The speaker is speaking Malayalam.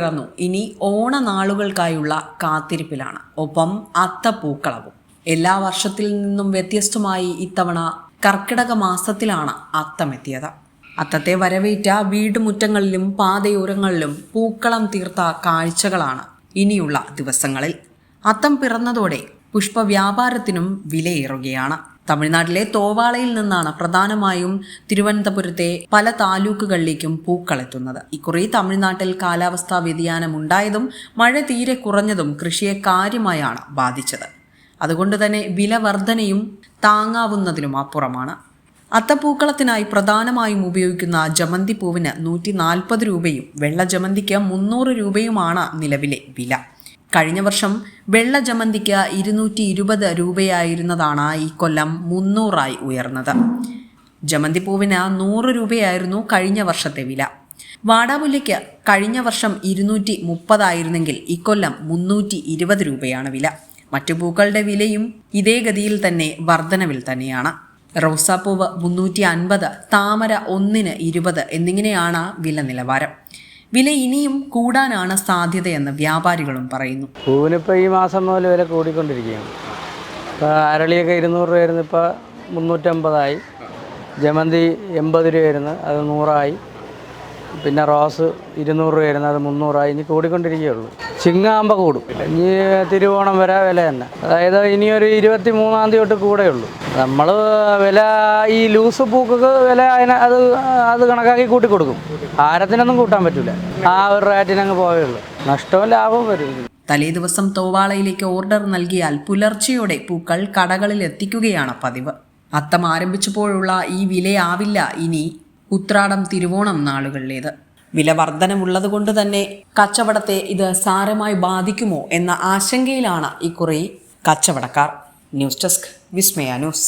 പിറന്നു. ഇനി ഓണനാളുകൾക്കായുള്ള കാത്തിരിപ്പിലാണ്. ഒപ്പം അത്തപ്പൂക്കളവും. എല്ലാ വർഷത്തിൽ നിന്നും വ്യത്യസ്തമായി ഇത്തവണ കർക്കിടക മാസത്തിലാണ് അത്തമെത്തിയത്. അത്തത്തെ വരവേറ്റ വീട്ടുമുറ്റങ്ങളിലും പാതയോരങ്ങളിലും പൂക്കളം തീർത്ത കാഴ്ചകളാണ് ഇനിയുള്ള ദിവസങ്ങളിൽ. അത്തം പിറന്നതോടെ പുഷ്പവ്യാപാരത്തിനും വിലയേറുകയാണ്. തമിഴ്നാട്ടിലെ തോവാളയിൽ നിന്നാണ് പ്രധാനമായും തിരുവനന്തപുരത്തെ പല താലൂക്കുകളിലേക്കും പൂക്കളെത്തുന്നത്. ഇക്കുറി തമിഴ്നാട്ടിൽ കാലാവസ്ഥാ വ്യതിയാനം ഉണ്ടായതും മഴ തീരെ കുറഞ്ഞതും കൃഷിയെ കാര്യമായാണ് ബാധിച്ചത്. അതുകൊണ്ട് തന്നെ വില വർധനയും താങ്ങാവുന്നതിലും അപ്പുറമാണ്. അത്തപ്പൂക്കളത്തിനായി പ്രധാനമായും ഉപയോഗിക്കുന്ന ജമന്തി പൂവിന് 140 രൂപയും വെള്ള ജമന്തിക്ക് 300 രൂപയുമാണ് നിലവിലെ വില. കഴിഞ്ഞ വർഷം വെള്ള ജമന്തിക്ക് 220 രൂപയായിരുന്നതാണ് ഈ കൊല്ലം 300 ഉയർന്നത്. ജമന്തി പൂവിന് 100 രൂപയായിരുന്നു കഴിഞ്ഞ വർഷത്തെ വില. വാടാമുല്ലയ്ക്ക് കഴിഞ്ഞ വർഷം 230 ആയിരുന്നെങ്കിൽ ഇക്കൊല്ലം 320 രൂപയാണ് വില. മറ്റു പൂക്കളുടെ വിലയും ഇതേ ഗതിയിൽ തന്നെ വർധനവിൽ തന്നെയാണ്. റോസാപ്പൂവ് 350, താമര 1-ന് 20 എന്നിങ്ങനെയാണ് വില നിലവാരം. വില ഇനിയും കൂടാനാണ് സാധ്യതയെന്ന് വ്യാപാരികളും പറയുന്നു. പൂവിനിപ്പോൾ ഈ മാസം മുതൽ വില കൂടിക്കൊണ്ടിരിക്കുകയാണ്. ഇപ്പോൾ അരളിയൊക്കെ 200 രൂപയായിരുന്നു, ഇപ്പോൾ 350 ജമന്തി 80 രൂപയായിരുന്നു, അത് 100. പിന്നെ റോസ് 200 രൂപയായിരുന്നു, അത് 300. ഇനി കൂടിക്കൊണ്ടിരിക്കുകയുള്ളൂ. ചിങ്ങാകുമ്പോൾ കൂടും. ഇനി തിരുവോണം വരെ വില തന്നെ. അതായത് ഇനിയൊരു 23-ാം തീയതി തൊട്ട് കൂടെയുള്ളൂ. നമ്മൾ വില ഈ ലൂസ് പൂക്കൊക്കെ വില അത് കണക്കാക്കി കൂട്ടി കൊടുക്കും. ആരത്തിനൊന്നും കൂട്ടാൻ പറ്റില്ല. ആ ഒരു റേറ്റിനങ്ങ് പോവുള്ളൂ. നഷ്ടവും ലാഭവും വരും. തലേ ദിവസം തോവാളയിലേക്ക് ഓർഡർ നൽകിയാൽ പുലർച്ചെയോടെ പൂക്കൾ കടകളിൽ എത്തിക്കുകയാണ് പതിവ്. അത്തം ആരംഭിച്ചപ്പോഴുള്ള ഈ വിലയാവില്ല ഇനി ഉത്രാടം തിരുവോണം നാളുകളിലേത്. വില വർധനവുള്ളതുകൊണ്ട് തന്നെ കച്ചവടത്തെ ഇത് സാരമായി ബാധിക്കുമോ എന്ന ആശങ്കയിലാണ് ഇക്കുറി കച്ചവടക്കാർ. ന്യൂസ് ഡെസ്ക് വിസ്മയ ന്യൂസ്.